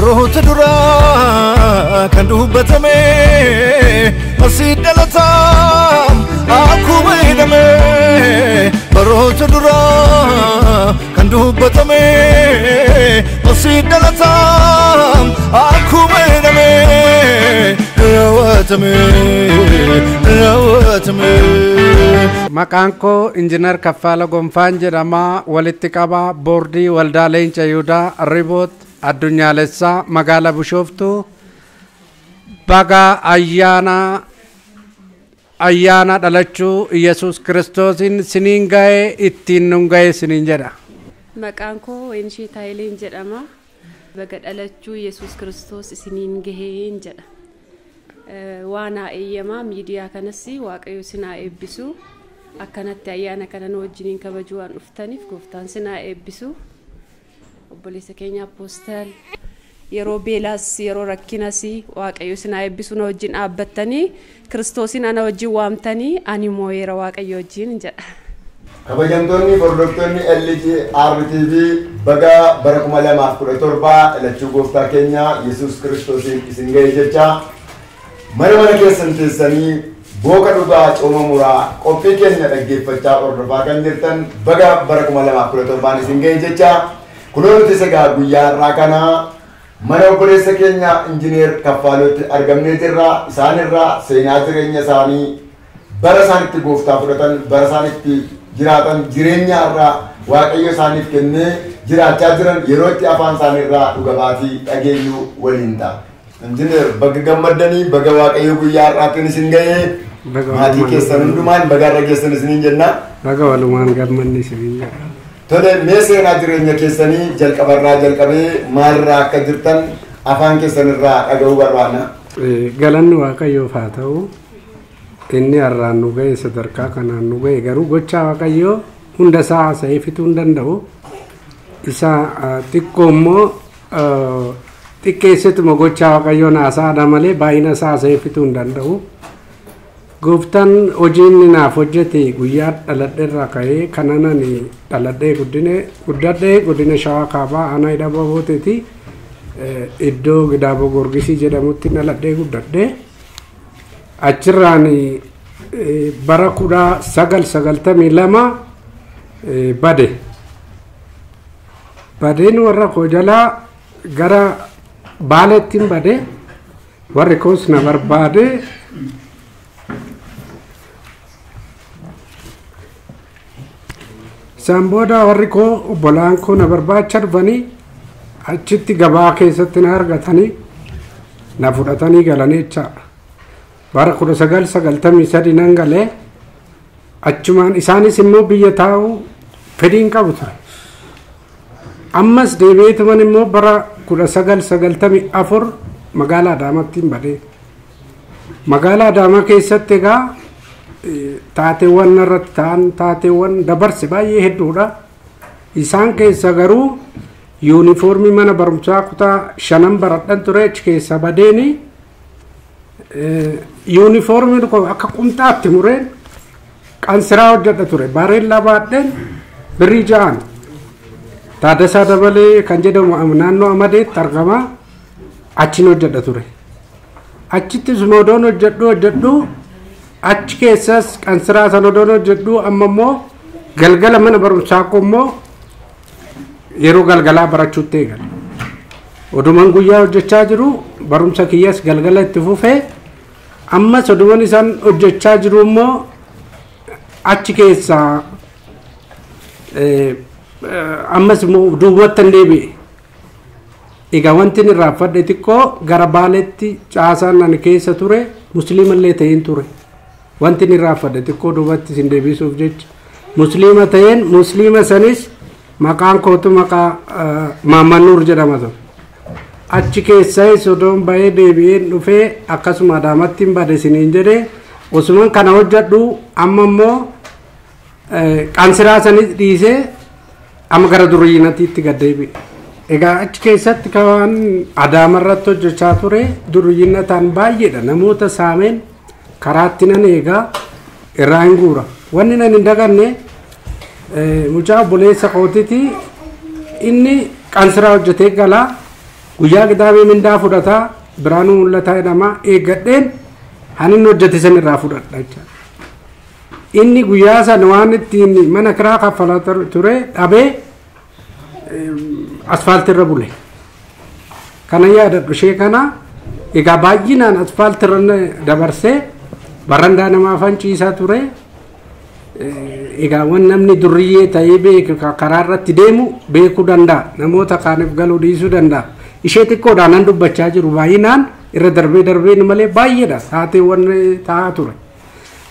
baroota duraa kan dubbatame asii dhalataa akkuma hidhame baroota duraa kan dubbatame asii dhalataa akkuma hidhame raawwatame. Maqaan koo Injiinar Kaffala Gonfaan jedhama. Walitti qabaa boordii waldaa Leenca Yihudaa Riboot addunyaalessaa magaalaa Bishooftuu. Baga ayyaana dhalachuu Yesuus Kiristoosiin siniin ga'e ittiin nun ga'e siniin jedha. Maqaan koo Weenshee Taayileen jedhama. Baga dhalachuu Yesuus Kiristoos siniin ga'een jedha. Waan eeyyamaa miidiyaa kanas Waaqayyo sinaa eebbisu. Akkanatti ayyaana kana nu wajjiniin kabajuu waan dhuftaniif gooftaan sinaa eebbisu. Obboleessa keenya Apoostal yeroo beelaas yeroo rakkinas Waaqayyo sinaa eebbisu na wajjin dhaabbattanii Kiristoosin ana wajjin waamtanii ani moo'eera Waaqayyo wajjin jedha. Kabajamtoonni hordoftoonni LG RTV baga bara 2017 dhalachuu gooftaa keenya Yesuus Kiristoosiin isin ga'e jecha mana keessan teessanii Boka dhugaa cooma muraa qophii keenya dhaggeeffachaa hordofaa kan jirtan baga bara 2017 isin ga'e jecha kunoo nuti sagaa guyyaa irraa kana mana obboleessa keenya Injiinar Kaffaalootti argamnee jirra. Isaanirraa seenaa jireenya isaanii bara isaanitti gooftaa fudhatan bara isaanitti jiraatan jireenya irraa Waaqayyo isaaniif kennee jiraachaa jiran yeroo itti afaan isaaniirraa dhugabaatii dhageenyu waliin ta'a. Injiinar baga gammaddanii baga Waaqayyo guyyaa irraatiin isin ga'e. Maatii keessan hundumaan baga irra keessan isiniin jenna. Baga walumaan gammanni isiniin jedha. Tole mee seenaa jireenya keessanii jalqabarraa jalqabee maalirraa akka jirtan afaan keessanirraa dhaga'uu barbaanna. Galanni Waaqayyoof haa ta'u. Inni har'aan nu ga'e sadarkaa kanaan nu ga'e garuu gochaa Waaqayyoo hunda isaa haasa'ee fixuu hin danda'u. Isa xiqqoo immoo xiqqeessituma gochaa Waaqayyoon haasa'aadha malee baay'ina isaa haasa'ee fixuu hin danda'u. Gooftaan hojiin naaf hojjete guyyaa dhaladheerraa ka'ee kanan dhaladhee guddadhee godina Shawaa Kaabaa aanaa Hidhaboo Booteeti iddoo Gidaaboo Gorgisii jedhamutti dhaladhee guddadhee achirraan bara 1992 badeen warra koo jalaa gara Baaleettiin bade warri koos na barbaade. Samboda warri koo obbolaan koo na barbaacha dhufanii achitti gabaa keessatti na argatanii na fudhatanii galanii jecha bara 1993 nan galee achumaan isaanis immoo biyya taa'u fedhiin qabu ture. Ammas deebi'eetuman immoo bara 1994 magaalaa Adaamaatti badee magaalaa Adaamaa keessatti egaa taateewwan irratti ta'an taateewwan dabarse baay'ee hedduudha. Isaan keessa garuu yuunifoormii mana barumsaa kutaa 5 baradhan ture achi keessa badeeni yuunifoormiin kun akka qumxaatti mureen qansiraa hojjedha ture. Bareellaa baadheen birrii 6 Taadasaa Dabalee kan jedhamu naannoo Amadeetti argama achiin hojjedha ture. Achittis moodoon hojjedhu achi keessas qansiraa sanodoon hojjedhu amma immoo galgala mana barumsaa koo immoo yeroo galgalaa barachuutti eegale. Oduman guyyaa hojjechaa jiru barumsa kiyyas galgala itti fufee ammas oduman isaan hojjechaa jiru immoo achi keessaa ammas immoo duubatti hin deebi'e. Egaa wanti inni raafadhe xiqqoo gara Baaleetti caasaan ani keessa ture musliima illee ta'een ture. Wanti inni raafadhe xiqqoo duubatti isin deebisuuf jecha musliima ta'een musliima sanis maqaan kootu maqaa Maammannuur jedhama ture. Achi keessaa sodoon bahee deebi'een dhufee akkasuma Adaamatti hin bade isiniin jedhee osumaan kana hojjedhu amma immoo qansiraa sanis dhiisee amma gara duriyyiinatiitti gad deebi'e. Egaa achi keessatti kan Adaamarratti hojjechaa ture duriyyiinataan baay'eedha. Namoota saameen karaatti nan eegaa irraa hin guura. Wanni nan hin daganne mucaa obboleessa kootiiti inni qansiraa hojjetee galaa guyyaa kitaabee mindaa fudhataa Biraanuu Mul'ataa jedhama eeggadheen hanin hojjete san irraa fudhadha jecha inni guyyaa san waan ittiin mana kiraa kaffalaa ture dhabee asfaaltii irra bule kana yaadadhu ishee kana egaa baay'inaan asfaaltii irra dabarsee barandaa namaa fanciisaa ture egaa waan namni durriyyee ta'ee beeku karaa irratti deemu beekuu danda'a namoota kaaniif galuu dhiisuu danda'a ishee xiqqoodhaan nan dubbachaa jiru baay'inaan irra darbee malee baay'eedha taateewwan ta'aa ture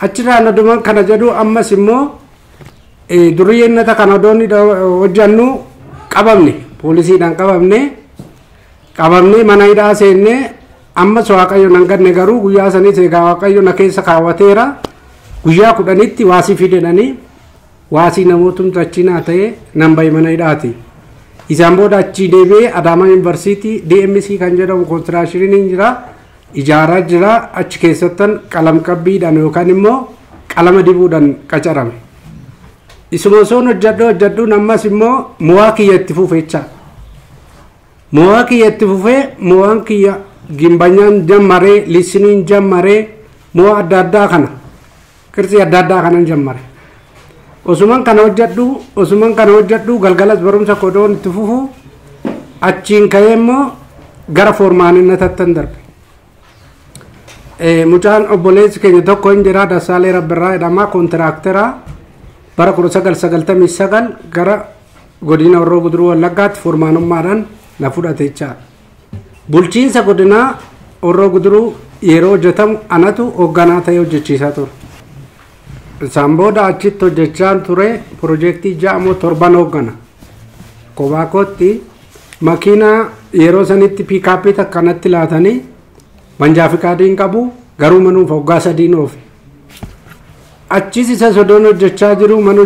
achirraa naduman kana jedhu ammas immoo durriyyeenata kana doonni hojjannu qabamne poolisiidhaan qabamne mana hidhaa seennee ammas waaqayyo nan ganne garuu guyyaa saniis egaa waaqayyo na keessa kaawwateera guyyaa 10tti waasii fidanii waasii namootumtu achinaa ta'ee nan bahe mana hidhaati isaan booda achi deebi'ee Adaamaa Yuunivarsiitii DMC kan jedhamu konistiraakshiniin jira ijaaraa jira achi keessattan qalam qabbiidhaan yookaan immoo qalama dibuudhaan qacarame isuma osoon hojjedhuun ammas immoo mo'aa kiyya itti fufecha mo'aa kiyya itti fufee mo'aan kiyya gimbanyaan jammaree lisiniin jammaree mo'aa adda addaa kana qirxii adda addaa kanan jammare osuman kana hojjedhu galgalas barumsa kodoon itti fufu achiin ka'ee immoo gara foormaaninatatti darbe mucaan obboleessi keenya tokko hin jira Dassaalee Rabbirraa jedhama kontiraakteraa bara 1999 gara godina Horroo Guduruu Wallaggaatti foormaanummaadhaan na fudhate jechaadha bulchiinsa godinaa Horroo Guduruu yeroo hojjetamu anatu hoogganaa ta'ee hojjechiisaa ture isaan booda achitti hojjechaa ture piroojeektii 6 hooggana Kobaakootti makiinaa yeroo sanitti piikaappii takkanatti laatanii manjaa fiqaadiin qabu garuu manuuf hoggaa 3 oofe achis isa sodoon hojjechaa jiru mana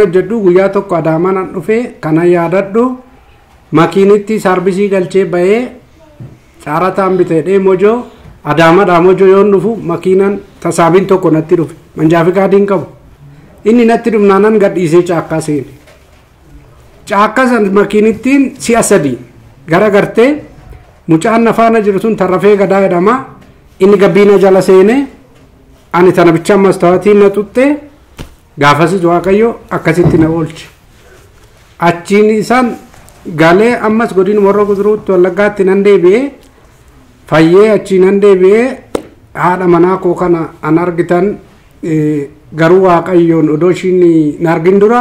hojjedhu guyyaa tokko Adaamaan dhufee kana yaadadhu makiinitti saarbisii galchee bahee caarataan bitee mojoo Adaamaadhaa mojoo yoon dhufu makiinaan tasaabiin tokko natti dhufe manjaa fiqaadiin qabu inni natti dhufnaanan gadhiisee caakkaa seene caakkaa san makiinittiin si'a 3 gara gartee mucaan nafaana jiru sun Tarrafee Gadaa jedhama inni gabbiina jala seene ani tana bichaan mastawaatiin na tutte gaafasis waaqayyo akkasitti na oolche achiin isaan galee ammas godina Horroo Guduruutti Wallaggaatti nan deebi'ee fayyee achiin nan deebi'ee haadha manaa koo kana an argitan garuu waaqayyoon odoo ishiin na argin dura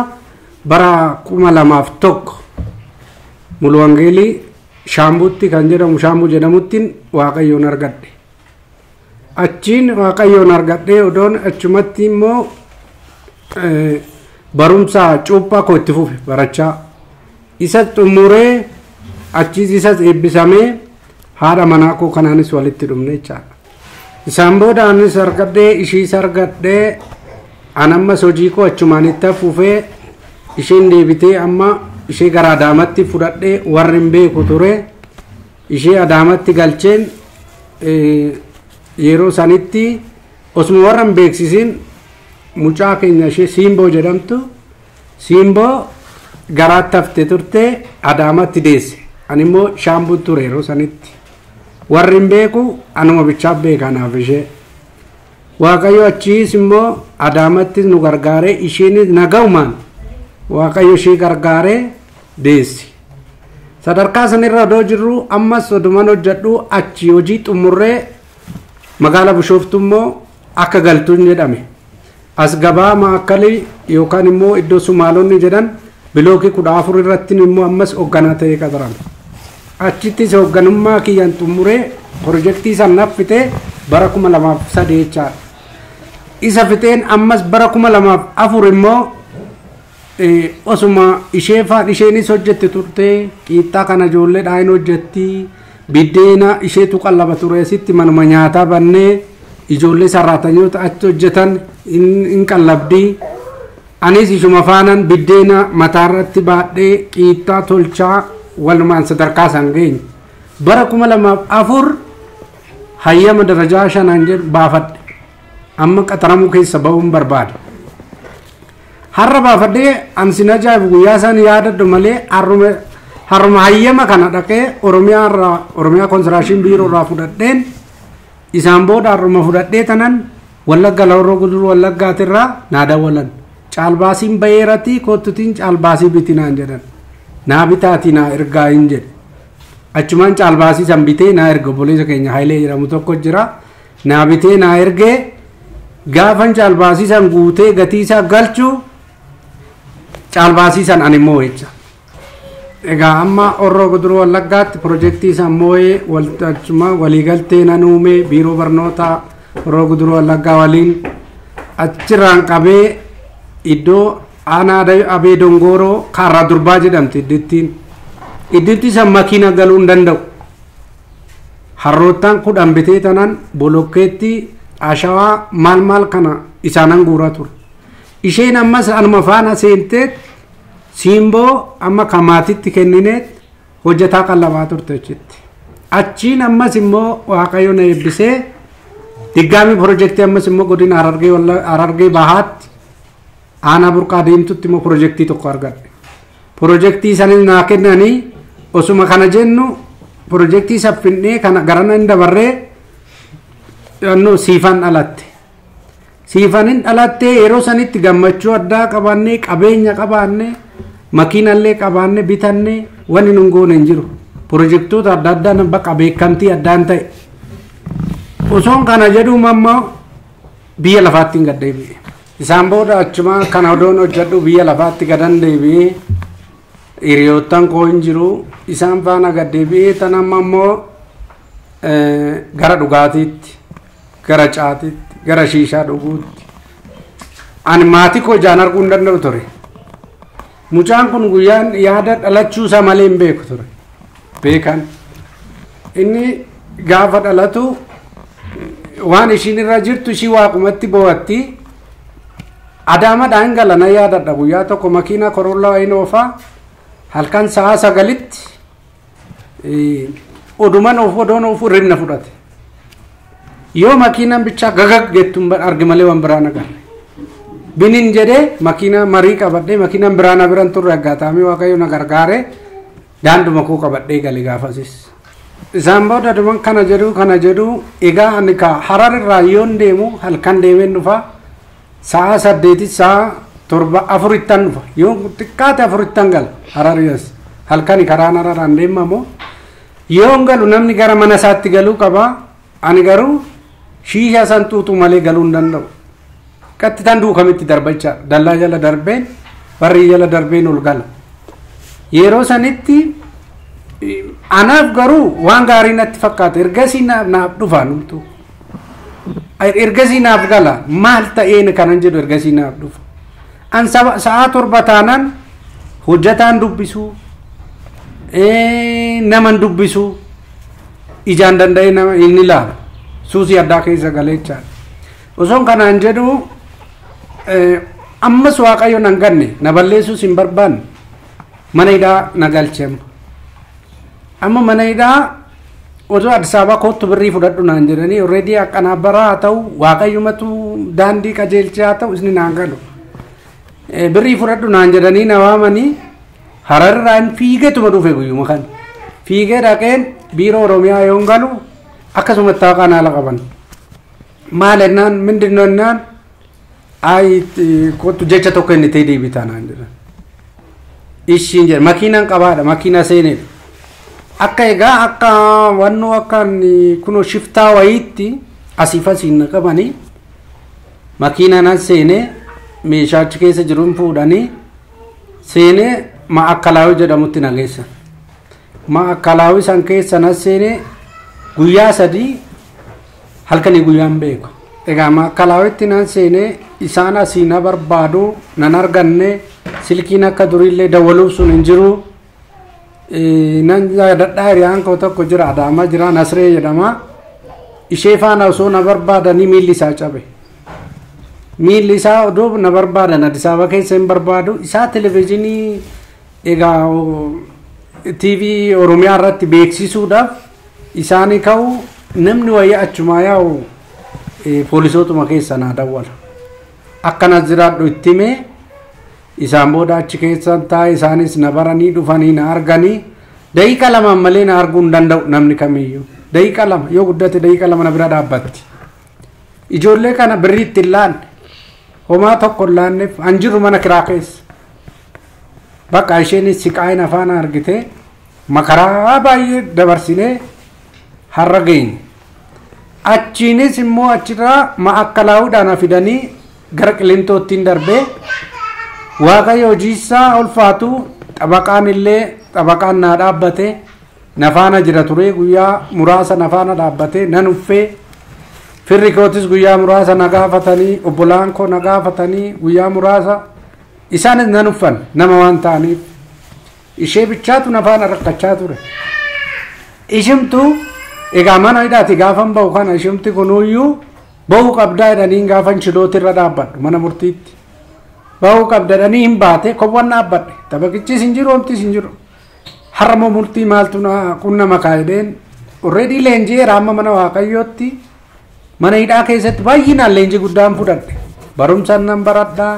bara 2001 mulu wangeelii shaambuutti kan jedhamu shaambuu jedhamuttiin waaqayyoon argadhe achiin waaqayyoon argadhe odoon achumatti immoo barumsa cuuphaa koo itti fufe barachaa isa xumuree achiis isas eebbisamee haadha manaa koo kanaanis walitti dhumne jechaadha isaan booda anis argadhee ishiis argadhee an ammas hojii koo achumaanitti fufee isheen deebitee amma ishee gara Adaamatti fudhadhee warri hin beeku ture ishee Adaamatti galcheen yeroo sanitti osuma warra hin beeksisin mucaa keenya ishee Siimboo jedhamtu Siimboo garaatti haftee turte Adaamatti deesse ani immoo Shaambuu ture yeroo sanitti warri hin beeku anuma bichaaf beekanaaf ishee waaqayyo achiis immoo Adaamatti nu gargaaree isheenis nagaumaan waaqayyo ishee gargaaree deessi sadarkaa sanirra odoo jirru ammas oduman hojjedhu achi hojii xumurree magaalaa Bishooftuu immoo akka galtuun jedhame as gabaa maakkalii yookaan immoo iddoo Sumaalonni jedhan bilookii 14 irratti immoo ammas hoogganaa ta'ee qaxarame achittis hoogganummaa kiyyaan xumuree piroojeektii san naffitee bara 2003 jechaadha isa fiteen ammas bara 2004 immoo osuma isheenis hojjette turte qiixxaa kana ijoolleedhaan hin hojjetti biddeena isheetu qallaba ture sitti manuma nyaataa bannee ijoollee sarraatanyoota achi hojjetan hin qallabdi anis ishuma faanan biddeena mataarratti baadhee qiixxaa tolchaa walumaan sadarkaa san geenye bara 2004 hayyama darajaa 5 jedhu baafadhe amma qaxaramuu keessa ba'uun barbaada har'a baafadhee ansina ajaa'ibu guyyaa san yaadadhu malee har'ume harma hayyama kana dhaqee Oromiyaa Konstiraashin Biiroo irraa fudhadheen isaan booda harma fudhadhee tanan Wallagga Lawroo Guduruu Wallaggaatirraa naa dawwalan caalbaasiin bayeeratii kottutiin caalbaasii bitinaan jedhan naa bitaatii naa ergaa hin jedhe achumaan caalbaasii san bitee naa erga obboleessa keenya Hayilee jedhamu tokko jira naa bitee naa ergee gaafan caalbaasii san guutee gatii isaa galchuu caalbaasii san ani immoo jecha egaa amma Horroo Guduruu Wallaggaatti piroojeektii san moo'ee waltajjuma waliigaltee nan uume biiroo barnootaa Horroo Guduruu Wallaggaa waliin achirraan qabee iddoo aanaa Abee Dongoroo Kaarraa Durbaa jedhamti iddittiin san makiina galuu hin danda'u harroottan 10 bitee tanan bolokkeetti ashawaa maal kana isaanan guuraa ture isheen ammas anuma faana seentee siimboo amma kamaatitti kennineet hojjetaa qallabaa turte jechuudha achiin ammas immoo Waaqayyo na eebbisee diggaami piroojeektii ammas immoo godina Harargee Bahaatti aanaa Burqaa Diimtuutti immoo piroojeektii tokko argadhe piroojeektii sanis naa kennanii osuma kana jennu piroojeektii saffinnee kana garana hin dabarree siifanin dhalattee yeroo sanitti gammachuu addaa qabaannee qabeenya qabaannee makiinallee qabaannee bitannee wanni nun goone hin jiru piroojeektoota adda addaa bakka beekamtii addaan ta'e osoon kana jedhu mammoo biyya lafaatti hin gaddeebi'e isaan booda achuma kana odoon hojjedhu biyya lafaatti gadan deebi'ee hiriyoottan koo hin jiru isaan faana gaddeebi'ee tan amma immoo gara dhugaatiitti gara caatiitti gara shiishaa dhuguutti ani maatii koo ijaan arguu hin danda'u ture mucaan kun guyyaan yaada dhalachuusaa malee hin beeku ture beekan inni gaafa dhalatu waan ishiin irra jirtu ishii waaqumatti bo'atti Adaamadhaan galana yaadadha guyyaa tokko makiina Korollaa wayiin oofaa halkan sa'a 9tti oduman odoon oofu ribna fudhate yoo makiinaan bichaa gagag gettuun arge malee waan biraan agarre binin jedhee makiina marii qabadhee makiinaan biraan biran turre aggaataamii Waaqayyo na gargaare daanduma koo qabadhee gale gaafasis isaan booda duman kana jedhu egaa ani ka Harar irraa yoon deemu halkan deemeen dhufa sa'a 8 sa'a 7 4 dhufa yoo xiqqaate 4 gal Harariyas halkani karaan Hararaan deemamoo yoon galu namni gara mana isaatti galuu qaba ani garuu shiisha san xuuxu malee galuu hin danda'u qattitan duukamitti darbachaa dallaa jala darbeen barrii jala darbeen ol gala yeroo sanitti anaaf garuu waan gaarii natti fakkaata ergasii naaf dhufa numtu ergasii naaf gala maal ta'een kanan jedhu ergasii naaf dhufa an sa'a 7 taanan hojjetaan dubbisu naman dubbisu ijaan danda'e nama inni laala suusii addaa keessa galeechaan osoon kanaan jedhu ammas Waaqayyo nan ganne na balleessuus hin barbaanne mana hidhaa na galcheema amma mana hidhaa osoo Addis Ababaa kottu birrii fudhadhu naan jedhanii already akkanaa baraa haa ta'u Waaqayyumatu daandii qajeelchee haa ta'u isni naan galu birrii fudhadhu naan jedhanii na waamanii Hararraan fiigeetuma dhufe guyyuma kan fiigee dhaqeen biiroo Oromiyaa yoon galu akkasumatti haqaan haala qaban maal ennaan mindinno ennaan kottu jecha tokko inni ta'e deebitaa naan jedhan ishiin jedha makiinaan qabaadha makiina seenedha akka egaa akka wannoo akka kunoo shiftaa wayiitti asiif asiin qabanii makiinaan seenee meeshaa achi keessa jiru hin fuudhanii seenee Ma'akkalaawii jedhamutti nageessa Ma'akkalaawii san keessa na seenee guyyaa 3 halkanii guyyaan beeku egaa Ma'akkalaawitti nan seenee isaan asii na barbaadu nan arganne silkiin akka duriillee dawwaluuf sun hin jiru nan dadhaa hiriyaan koo tokko jira Adaamaa jira Nasree jedhama ishee faana osoo na barbaadanii miilli isaa cabe miilli isaa odoo na barbaadan Addis Ababaa keessa hin barbaadu isaa televezyiinii egaa TV Oromiyaa irratti beeksisuudhaaf isaanii ka'u namni wayyaa achumaa yaa'u poolisootuma keessa naa dawwala akkana jiraadhu itti mee isaan booda achi keessa taa'e isaanis na baranii dhufanii na arganii daqiiqa lama malee na arguu hin danda'u namni kamiyyuu daqiiqa lama yoo guddate daqiiqa lama na bira dhaabbatti ijoollee kana birriitti hin laanne homaa tokko hin laanneef an jiru mana kiraa keessa bakka isheenis siqaayin afaan argite makaraa baay'ee dabarsinee har'a geenye achiinis immoo achirraa ma'akkalaa'uudhaan fidanii gara Qilintootiin darbee waaqayyo hojiisaa ulfaatu xabaqaan illee xabaqaan naa dhaabbate nafaana jira ture guyyaa muraasa nafaana dhaabbate nan uffee firri kootis guyyaa muraasa na gaafatanii obbolaan koo na gaafatanii guyyaa muraasa isaanis nan uffan nama waan ta'aniif ishee bichaatu nafaana rakkachaa ture ishimtu egaa mana hidhaati gaafan bahu kana ishimti kunuyyuu bahu qabdaa jedhaniin gaafan chilootirra dhaabbadhu mana murtiitti bahu qabdadhanii hin baate kowwan dhaabbadhe tabaqichis hin jiru homtis hin jiru harma murtii maaltu qunnama kaayideen already leenji'eera amma mana waaqayyootti mana hidhaa keessatti baay'inaan leenjii guddaan fudhadhe barumsaan nan baradhaa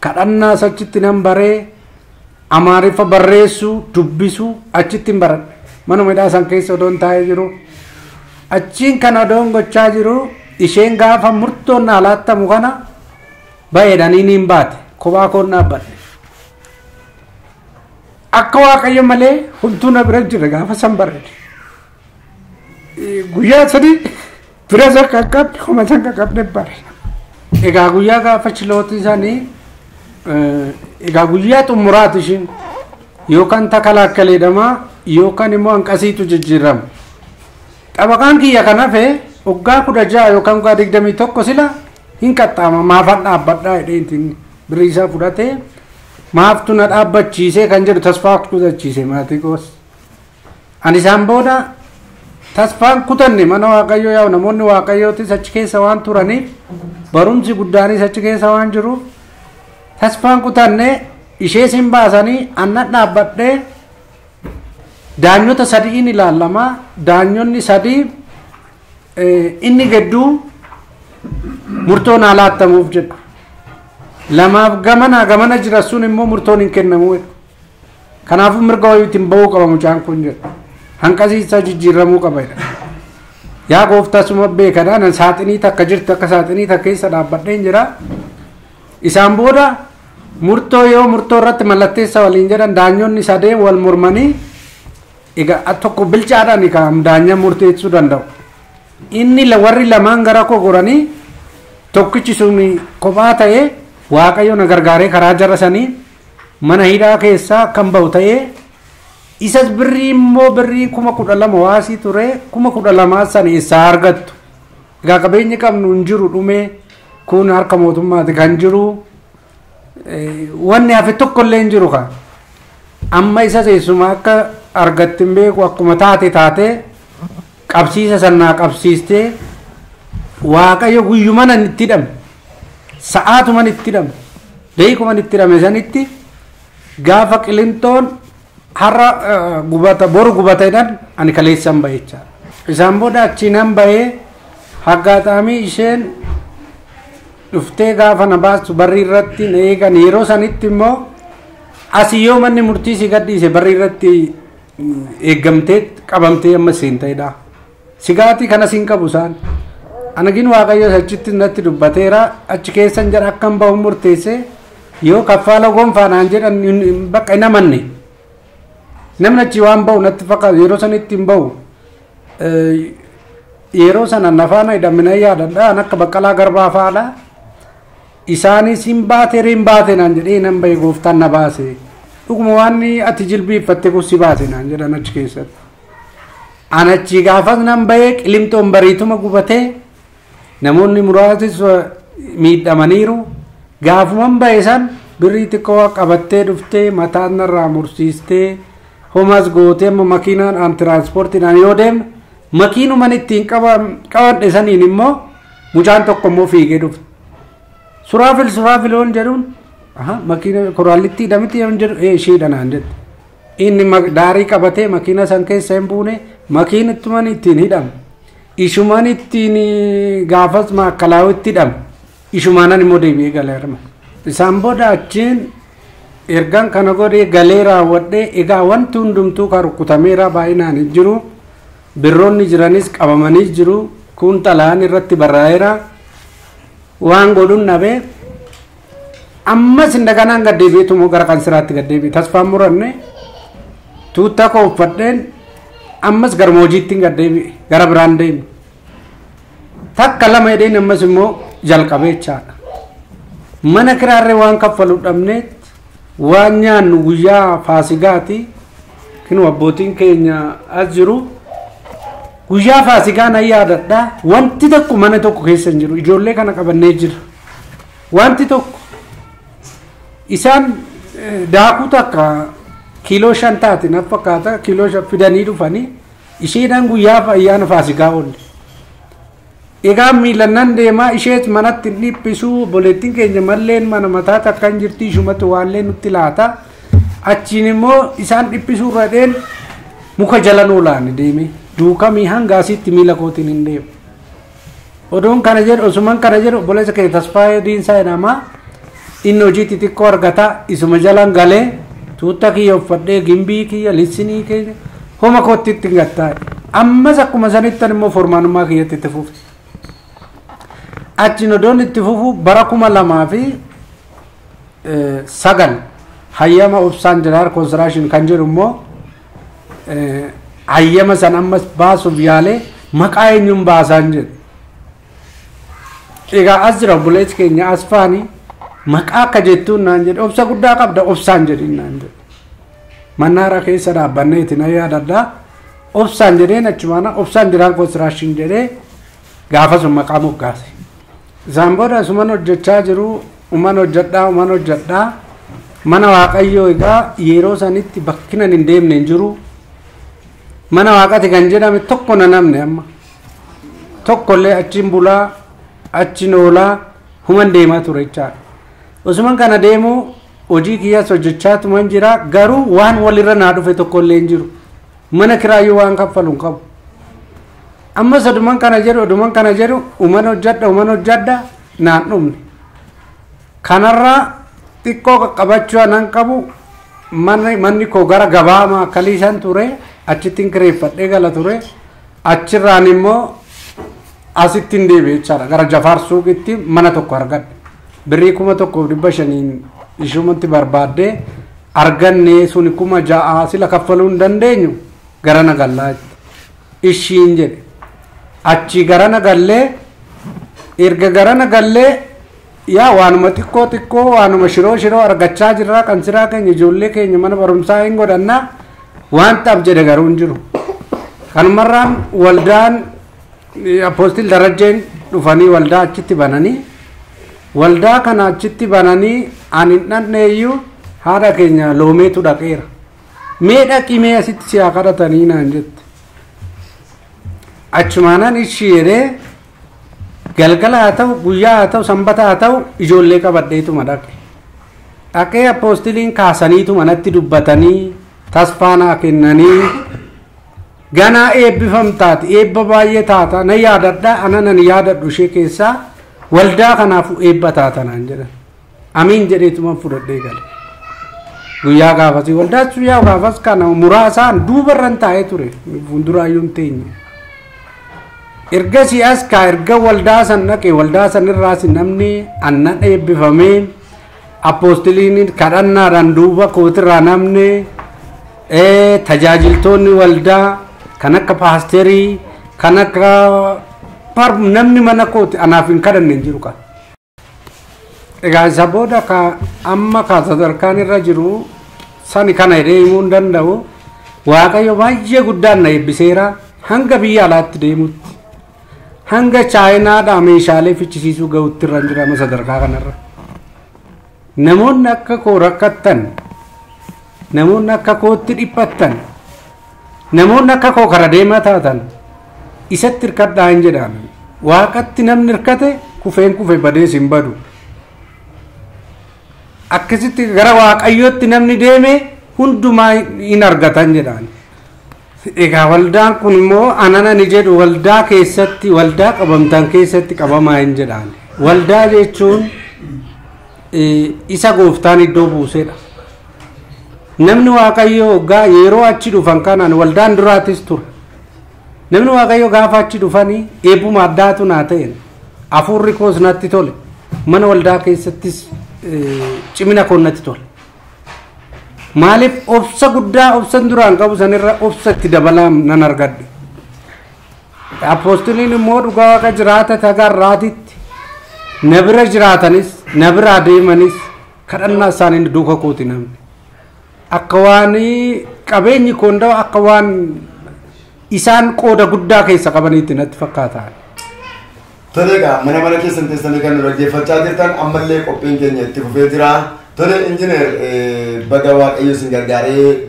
kadhannaas achitti nan baree amaariffa barreessuu dubbisuu achitti hin baradhe manuma hidhaa san keessa odoon taa'ee jiru achiin kan odoon gochaa jiru isheen gaafa murtoon alaattamu kana baay'eedhanii niin baate kophaa koon dhaabbadhe akka waaqayyo malee hunduu na bira jira gaafa san bareede guyyaa sadii bira san qaqqabne homa san qaqqabne bare egaa guyyaa gaafa chilootii sanii egaa guyyaa xumuraati ishiin yookaan takalaakkaleedhamaa yookaan immoo hanqasiitu jijjiirama xabaqaan kiyya kan hafe waggaa 16 yookaan waggaa 21 sila hin qaxxaama maafan dhaabbadhaa jedheentiin birrii isaa fudhatee maaftu na dhaabbachiisee kan jedhu tasfaa kutachiise maatii koos ani isaan booda tasfaan kutanne mana waaqayyoo yaa'u namoonni waaqayyootis achi keessa waan turaniif barumsi guddaanis achi keessa waan jiruuf tasfaan kutanne ishee sin baasanii anna dhaabbadhee daanyota sadiin ilaalamaa daanyonni sadii inni gidduu murtoon alaattamuuf jedhu lamaaf gamana jira sun immoo murtoon hin kennamu kanaafuu mirga wayiitiin bahuu qaba mucaan kun jedhu hanqasiisaa jijjiiramuu qaba yaa gooftaa suma beekadha nan saaxinii takka jirtu akka saaxinii takka keessa dhaabbadheen jira isaan booda murtoo yoo murtoo irratti mallatteessa waliin jedhan daanyonni sadeen wal mormanii egaa tokko bilchaadhaan kan daanya murteessuu danda'u inni warri lamaan gara koo goranii tokkichi sun kophaa ta'ee waaqayyo na gargaaree karaa jarra sanii mana hidhaa keessaa kan bahu ta'ee isas birrii immoo birrii 12,000 waasii ture 12,000 san eessaa argattu egaa qabeenyi qabnu hin jiru dhumee kun harka mootummaati kan jiru wanni hafe tokko illee hin jiru kan amma isa seessuma akka argatti hin beeku akkuma taate qabsiisa sannaa qabsiistee waaqayyo guyyumanan itti hidhame sa'aatuman itti hidhame deekuman itti hidhame sanitti gaafa Qilintoon har'a gubata boru gubata jedhan ani kaleessan bahecha isaan booda achiinan bahee haggaataamii isheen dhuftee gaafa na baastu barri irratti na eegan yeroo sanitti immoo asii yoo manni murtii si gadhiise barri irratti eeggamtee qabamtee amma seenta'edha sigaatii kana siin qabu isaan anagin waaqayyo achitti natti dubbateera achi keessan jedha akkam bahu murteesse yoo kaffaala gonfaanaan jedhan bakka hin amanne namni achi waan bahu natti fakkaatu yeroo sanitti hin bahu yeroo sana nafaana hidhamina yaadadhaan akka baqqalaa garbaa fa'aadha isaanis hin baate riin baate naan jedhee nan bahe gooftaan na baase dhuguma waan ati jilbiiffatte kusi baate naan jedhan achi keessatti an achi gaafas nan bahee Qilintoon bariituma gubatee namoonni muraasis miidhamaniiru gaafuman bahe san birrii xiqqoo qabattee dhuftee mataan narraa mursiistee homas gootee amma makiinaan aan tiraanspoortiidhaan yoo deemne makiinuman ittiin qabadhe saniin immoo mucaan tokko immoo fiigee dhufte suraafiloon jedhuun makiina koraallitti hidhamiti yoon jedhu isheedha naan jette inni daarii qabatee makiina san keessa hin buune makiinittuman ittiin hidhame ishuman ittiin gaafas maakkalaa'u itti hidhame ishumaanan immoo deebi'ee galeerma isaan booda achiin ergan kana godhee galee raawwadhee egaa wanti hundumtuu kan rukutameera baay'inaan hin jiru birroonni jiranis qabamanii jiru kun xalaan irratti barraa'eera waan godhuun nabee ammas indaganaan gaddeebi'eetumoo gara qansiraatti gaddeebi'e tasfaan muranne tuuttaa koo uffadheen ammas garmoojiitti gaddeebi'e gara biraan deeme takka lama jedheen ammas immoo jalqabeechaadha mana kiraarree waan kaffalu dhabneet waan nyaannu guyyaa faasigaati kinu abbootiin keenya as jiru guyyaa faasigaa na yaadadha wanti tokko mana tokko keessa hin jiru ijoollee kana qabannee jira wanti tokko isaan daakuu takka kiiloo 5 taati na fakkaata kiiloo 5 fidanii dhufanii isheedhaan guyyaa ayyaana faasigaa oolle egaa miilannan deemaa isheet manatti dhiphisuu boleettiin keenya malleen mana mataa takka hin jirti ishumatu waallee nutti laata achiin immoo isaan dhiphisuu radheen muka jalan oolaani deeme duukamii hangaasitti miila kootiin hin deemu odoon kana jedhu osuman kana jedhu boleessa kee tasfaayee diinsaa jedhama inni hojii xixiqqoo argata isuma jalan galee tuutta kiyya uffadhee gimbii kiyya lissinii kiyya homa kootti itti gattaa ammas akkuma sanittan immoo formaanummaa kiyyatti itti fufe achiin odoon itti fufu bara 2009 hayyama obsaan jiraar konstiraashin kan jedhu immoo hayyama san ammas baasuuf yaalee maqaa eenyuun baasaan jedhu egaa as jira buleessi keenya asfaanii maqaa akka jettuun naan jedhe obsa guddaa qabda obsaan jedhin naan jedhe mannaara keessa dhaabbanneeti na yaadadha obsaan jedheen achumaana obsaan jiraan konstiraashin jedhee gaafa sun maqaa moggaase isaan booda asuman hojjechaa jiru uman hojjedhaa mana waaqayyoo egaa yeroo sanitti bakkinan hin deemne hin jiru mana waaqati kan jedhame tokko na namne amma tokkollee achiin bulaa achiin oolaa human deemaa ture jechaadha osuman kana deemu hojii kiyyaas hojjechaa tuman jira garuu waan walirra naa dhufe tokkollee hin jiru mana kiraayyuu waan kaffalu hin qabu ammas oduman kana jedhu uman hojjedha naan dhumne kanarraa xiqqoo qaqqabachuu anan qabu manni koo gara gabaama akkaliisan ture achittiin kireeffadhee gala ture achirraan immoo asittiin deebi'e jechaadha gara Jafaar suuqitti mana tokko argadhe birrii 1,500 ishumatti barbaaddee arganne suni 6,000 sila kaffaluu hin dandeenyu gara nagallaatti ishiin jedhe achi gara nagallee erga gara nagallee yaa waanuma xiqqoo waanuma shiroo argachaa jirraa qansiraa keenya ijoollee keenya mana barumsaa hin godhannaa waan taaf jedhe garuu hin jiru kanumarraan waldaan apoostil darajjeen dhufanii waldaa achitti bananii waldaa kana achitti bananii ani dhanneeyyuu haadha keenya loomeetu dhaqeera mee dhaqimee asitti siyaa kadhatanii naan jette achumaanan ishii jedhee galgala haa ta'u guyyaa haa ta'u sanbata haa ta'u ijoollee qabadheetuma dhaqee apoostiliin kaasaniitu manatti dubbatanii tasfaanaa kennanii ganaa eebbifamtaati eebba baay'ee taata na yaadadha ananan yaadadhu ishee keessaa waldaa kanaafu eebba taatanaan jedhan amiin jedheetuma fudhadhee gale guyyaa gaafasii waldaas guyyaa gaafas kana muraasaan duubarran taa'ee ture fuulduraayyuun teenye ergasii as kaa erga waldaa san dhaqe waldaa san irraas namni annan eebbifamee apoostiliin kadhannaadhaan duuba kootirraa namni tajaajiltoonni waldaa kan akka paasterii kan akka namni mana kooti anaaf hin kadhanne hin jiru kan egaa isa booda ka amma ka sadarkaan irra jiru sani kana jedhee himuu hin danda'u waaqayyo baay'ee guddaan na eebbiseera hanga biyya alaatti deemutti hanga chaayinaadhaa meeshaalee fichisiisuu ga'utti irra jira sadarkaa kanarra namoonni akka koo rakkattan namoonni akka kootti dhiphattan namoonni akka koo kara deemaa taatan isatti hirkadhaa hin jedhaan waaqatti namni hirkate kufeen kufe badees hin badu akkasitti gara waaqayyootti namni deeme hundumaa hin argatan jedhaan egaa waldaan kun immoo ananani jedhu waldaa keessatti waldaa qabamtan keessatti qabamaa hin jedhaan waldaa jechuun isa gooftaan iddoo buusedha namni waaqayyoo gaa yeroo achi dhufan kanaan waldaan duraatis ture. Namni waaqayyoo gaafa achi dhufanii eebbuma addaatu naa ta'een hafuurri koos natti tole mana waldaa keessattis cimina koo natti tole. Maaliif obsa guddaa obsan duraan qabu sanirra obsa itti dabalaa nan argadhe. Apostoliin immoo dhugaa waaqa jiraata tagarraatitti na bira jiraatanis na bira adeemanis kadhannaa isaanii duuka kooti namni. Akka waan qabeenyi koonda'u akka waan isaan qooda guddaa keessa qabaniitti natti fakkaata. Tolega mana keessan teessanii kan dhaggeeffachaa jirtan ammallee qophiin keenya itti fufee jira. Tole injiinar baga waaqayyo isin gargaaree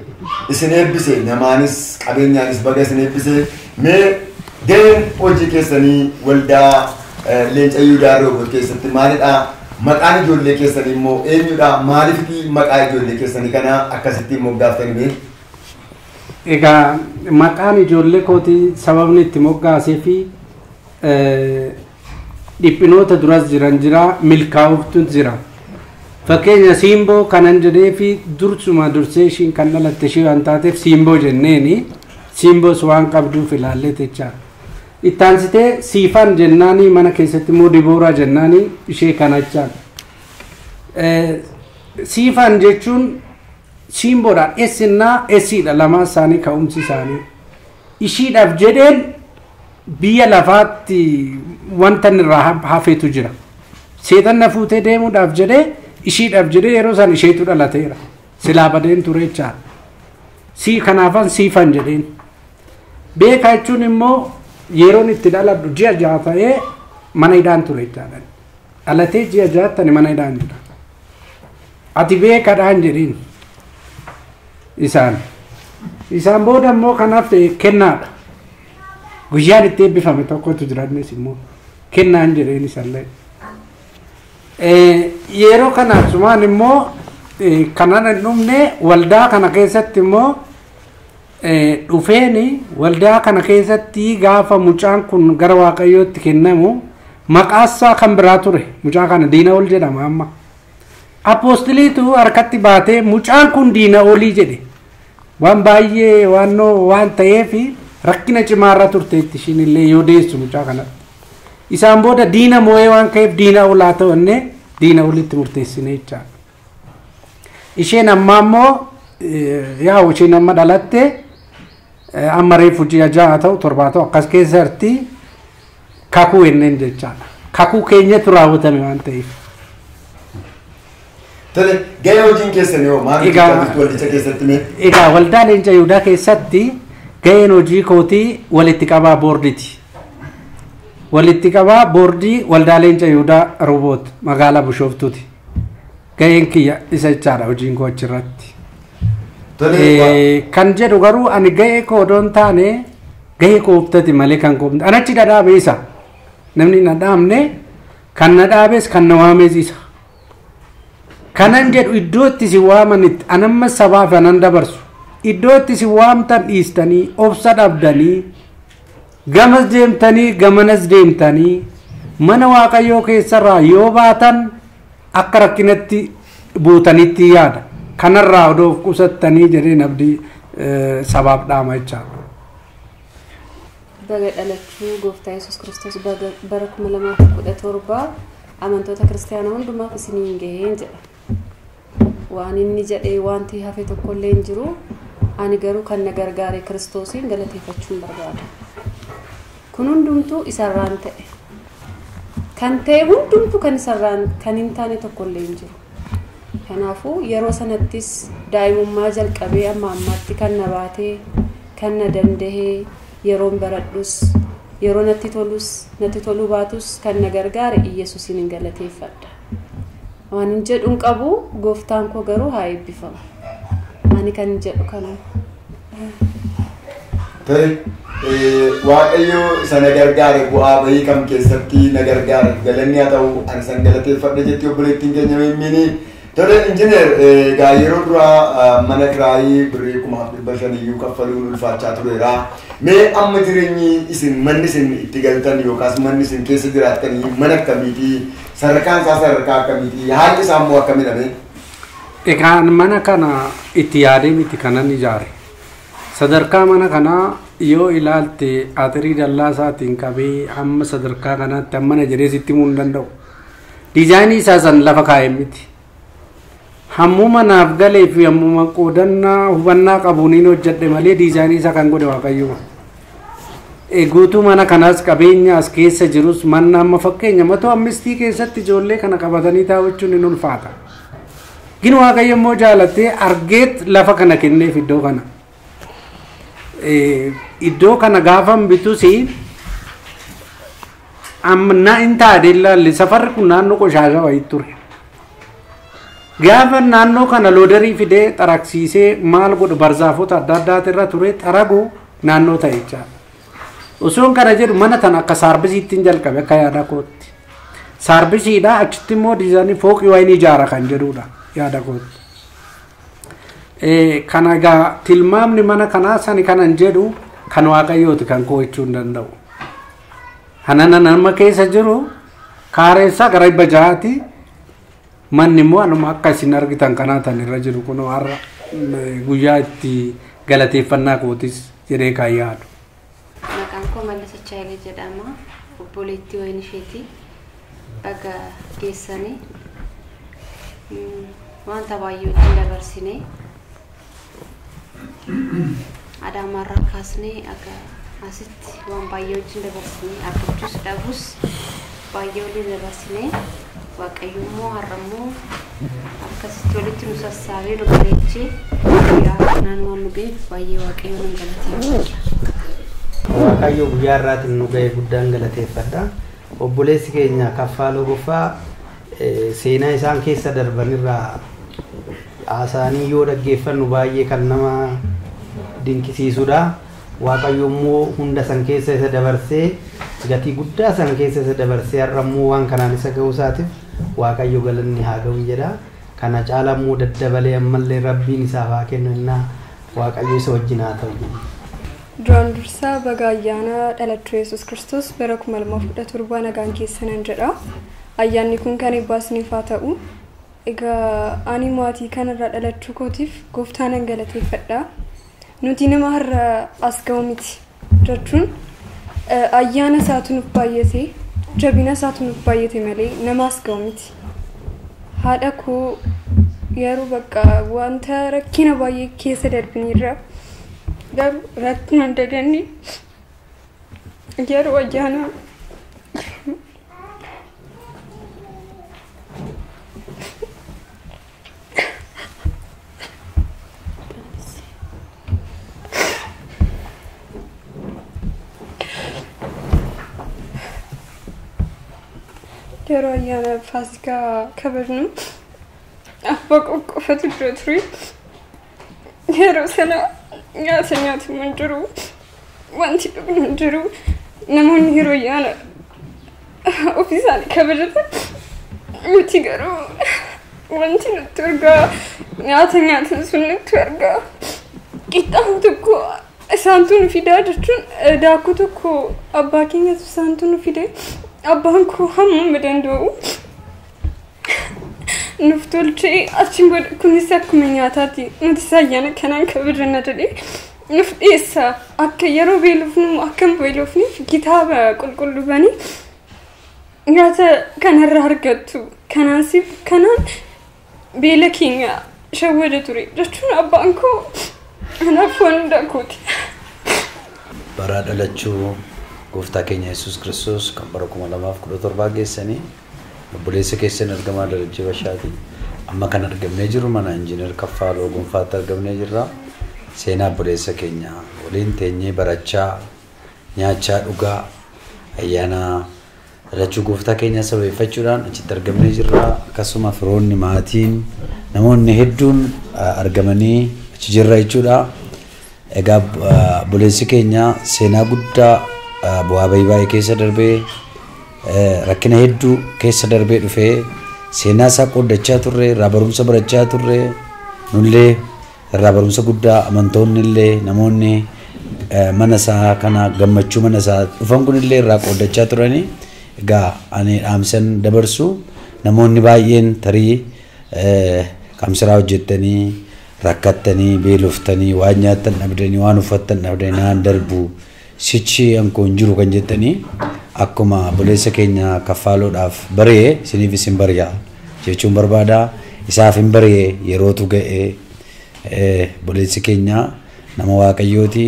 isin eebbise namaanis qabeenyaanis baga isin eebbise mee gaheen hojii keessanii waldaa Leenca Yihudaa Rooboot keessatti maalidha? Maqaan ijoollee keessanii immoo eenyudha? Maaliif maqaa ijoollee keessanii kana akkasitti moggaaftanii? Egaa maqaan ijoollee kooti sababni itti moggaasee fi dhiphinoota duras jiran jira, milkaa'uutu jira. Fakkeenya Siimboo kanan jedhee fi dursuma dursee ishiin kan dhalatte ishee waan taateef Siimboo jenneeni. Siimboos waan qabduuf ilaallee jechaa. Ittaansitee Siifan jennaanii mana keessatti immoo Dibooraa jennaanii ishee kanachaan. Siifan jechuun Siimboodhaan eessinnaa eessiidha lamaa isaanii ka'umsi isaanii. Ishiidhaaf jedheen biyya lafaatti wanta irraa hafeetu jira. Seetan na fuutee deemuudhaaf jedhee ishiidhaaf jedhee yeroo isaan isheetu dhalateera. Silaa badeen ture jechaadha. Kanaafan Siifan jedheen. Beekaa jechuun immoo yeroon itti dhaladhu ji'a 6 ta'ee mana hidhaan ture jechaadha. Dhalatee ji'a 6 tani mana hidhaan jira. Ati beekaadhaan jedhiin. Isaan booda immoo kanaaf kennaadha. Guyyaan itti eebbifame tokkotu jiraannis immoo kennaan jedheen isallee. Yeroo kana sumaan immoo kanan hin dhumne waldaa kana keessatti immoo dhufeeni waldaa kana keessatti gaafa mucaan kun gara waaqayyootti kennamu maqaasaa kan biraa ture. Mucaa kana diina ol jedhama amma. Apostoliitu harkatti baatee mucaan kun diina olii jedhe. Waan baay'ee waan ta'eef rakkina cimaarra turteetti ishiin illee yoo deessu mucaa kanatti. Isaan booda diina moo'ee waan ka'eef diina olaa ta'anne diina olitti murteessine jechaadha. Isheen amma immoo isheen amma dhalatte amma reefu ji'a 6 ta'u 7 ta'u akkas keessa jirti kakuu enneen jechaadha. Kakuu keenyatu raawwatame waan ta'eef. Tole gahee hojiin keessanii hoo maal waldicha keessatti mee? Egaa waldaa Leenca Yihudaa keessatti gaheen hojii kootii walitti qabaa boordiiti. Walitti qabaa boordii waldaa Leenca Yihudaa Rooboot magaalaa Bishooftuuti. Gaheen kiyya isa jechaadha hojiin koo achirratti. Kan jedhu garuu ani gahee koo odoon taane gahee kooftati malee kan koofte. Anachi dhadhaabe isa. Namni na dhaabne kan na dhaabes kan na waames isa. Kanan jedhu iddoo itti si waamanitti anamma sabaaf anan dabarsu. Iddoo itti si waamtan dhiistanii obsa dhabdanii gamas deemtanii gamanas deemtanii mana waaqayyoo keessarraa yoo baatan akka rakkinatti buutanitti yaada. Kanarraa odoo of qusattanii jedheen abdii sabaaf dhaama jechaadha. Baga dhalachuu gooftaa Yesuus Kiristoos bara 2017 amantoota kiristaanaa hundumaaf isiniin gaheen jedha. Waan inni jedhee wanti hafe tokkollee hin jiru. Ani garuu kan na gargaare Kiristoosiin galateeffachuun barbaada. Kun hundumtuu isarraan ta'e. Kan ta'e hundumtuu kan isarraan kan hin taane tokkollee hin jiru. Kanaafuu yeroo sanattis daa'imummaa jalqabee amma ammaatti kan na baatee kan na dandahee yeroon baradhus yeroo natti toluu baatus kan na gargaare Yesuusiin hin galateeffadha. Waan hin jedhuun qabu gooftaan koo garuu haa eebbifamu. Ani kan jedhu kana. Waaqayyo isa na gargaare bu'aa bahii kam keessatti na gargaare galanni haa ta'u ani san galateeffadha jettee obboleettiin keenya mimmini. Tole injiinar egaa yeroo duraa mana kiraayii birrii 500,000 kaffaluun ulfaachaa tureera. Mee amma jireenyi isin manni isin itti galtan yookaas manni isin keessa jiraatanii mana akkamiiti? Sadarkaan isaa sadarkaa akkamiiti? Haalli isaa immoo akkamidha mee? Egaan mana kana itti yaadee miti kanan ijaare. Sadarkaa mana kanaa yoo ilaalte atirii dallaa isaatiin qabee amma sadarkaa kanaatti amma na jedhee sitti himuu hin danda'u. Diizaayinii isaa san lafa kaa'e miti. Hammuma naaf galee fi hammuma qoodannaa hubannaa qabuuniin hojjedhe malee diizaayinii isaa kan godhe Waaqayyo. Guutuu mana kanaas qabeenya as keessa jirus manna amma fakkeenya matoo ammistii keessatti ijoollee kana qabatanii taa'achuun hin ulfaata. Gin Waaqayyo immoo jaalatee argeet lafa kana kenneef iddoo kana. Iddoo kana gaafan bitusi amma in taade ilaalle safarri kun naannoo qoshaasha wayii ture. Gaafa naannoo kana loodarii fidee xaraksiisee maal godhu barzaafota adda addaati irra ture xaragu naannoo ta'echaa. Osoon kana jedhu mana tana akka saarbisiitti jalqabe akka yaada kootti. Saarbisiidha achitti immoo diizaayinii fooqii wayii ijaara kan jedhudha yaada kootti. Kana egaa tilmaamni mana kanaa sani kanan jedhu kan Waaqayyooti kan koo jechuu hin danda'u. Hanana nama keessa jiru kaareessaa gara 600 manni immoo anuma akka isin argitan kanaa tan irra jiru kunoo har'a guyyaa itti galateeffannaa kootis jedhee kan yaadu. Maqaan koo Mallasa Chaayilee jedhama. Obboleettii Waynisheeti. Dhaga geessanii wanta baay'ee wajjin dabarsinee Adaamarraa kaasnee akka asitti waan baay'ee wajjin dabarsinee argachuus dhabus baay'ee waliin dabarsinee Waaqayyo immoo har'ammoo akkasitti walitti nu sassaabee nu bareechee guyyaa kanaan waan nu ga'eef baay'ee Waaqayyo nu galateeffadha. Waaqayyo guyyaa irraatiin nu ga'e guddaan galateeffadha. Obboleessi keenya Kaffaaloo Goffaa seenaa isaan keessa darbanirraa haasaanii yoo dhaggeeffannu baay'ee kan nama dinqisiisudha. Waaqayyo immoo hunda san keessa isa dabarsee gatii guddaa san keessa isa dabarsee har'a immoo waan kanaan isa ga'uu isaatiif Waaqayyo galanni haa ga'u jedha. Kana caala immoo daddabalee ammallee rabbiin isaaf haa kennu innaa Waaqayyo isa wajjin haa ta'u jedha. Duraan dursaa baga ayyaana dhalachuu Yesuus Kiristoos bara 2017 nagaan keessanan jedha. Ayyaanni kun kan eebbaasniif haa ta'u. Egaa ani maatii kanarraa dhalachuu kootiif Gooftaan galateeffadha. Nuti nama har'a as ga'u miti jechuun ayyaana isaatu nuuf baay'ate jabina isaatu nuuf baay'ate malee nama as ga'u miti. Haadha koo yeroo bakka wanta rakkina baay'ee keessa darbinirra garuu rakkina dadanni yeroo ayyaana yeroo ayyaana Faasikaa kabajnu abbaa qoqqofatu dura ture. Yeroo sana nyaata nyaatamu hin jiru, wanti dhugnu hin jiru. Namoonni yeroo ayyaana ofii isaanii kabajatan nuti garuu wanti nutti ergaa nyaata nyaatan sun nutti ergaa qixxaan tokko isaantu nu fidaa jechuun daakuu tokko abbaa keenyatu isaantu nu fide. Abbaan koo hammuma danda'u nuuf tolchee achiin booda kunis akkuma nyaataati nuti ayyaana kanaan kabajanna jedhee nuuf dhiyeessa. Akka yeroo beelofnu akka hin beelofneef kitaaba qulqulluu banii nyaata kanarraa argattu. Kanaasiif kanaan beela keenya shawwada ture jechuun abbaan koo anaaf waan hundaa kooti. Bara dhalachuu Gooftaa keenya Yesuus Kiristoos kan bara 2017 geessanii obboleessa keessan argamaa Darajjee Bashaati. Amma kan argamnee jiru mana Injiinar Kaffaaloo Gonfaatti argamnee jirra. Seenaa obboleessa keenya waliin teenyee barachaa nyaachaa dhugaa ayyaana dhalachuu Gooftaa keenya sababeeffachuudhaan achitti argamnee jirra. Akkasuma firoonni maatiin namoonni hedduun argamanii achi jirra jechuudha. Egaa obboleessi keenya seenaa guddaa bu'aa baay'ee keessa darbee rakkina hedduu keessa darbee dhufee seenaa isaa qooddachaa turre irraa barumsa barachaa turre nullee irraa barumsa guddaa amantoonni illee namoonni mana isaa kana gammachuu mana isaa dhufan kun illee irraa qooddachaa turani. Egaa ani dhaamsan dabarsu namoonni baay'een tarii kamsiraa hojjettanii rakkattanii beeloftanii waan nyaattan dhabdanii waan uffattan dhabdanii naan darbu sichi ankoon jiru kan jettanii akkuma buleessa keenya kaffaaloodhaaf baree isiniif isin bari'a jechuun barbaada isaaf hin baree yerootu ga'e buleessi keenya nama waaqayyooti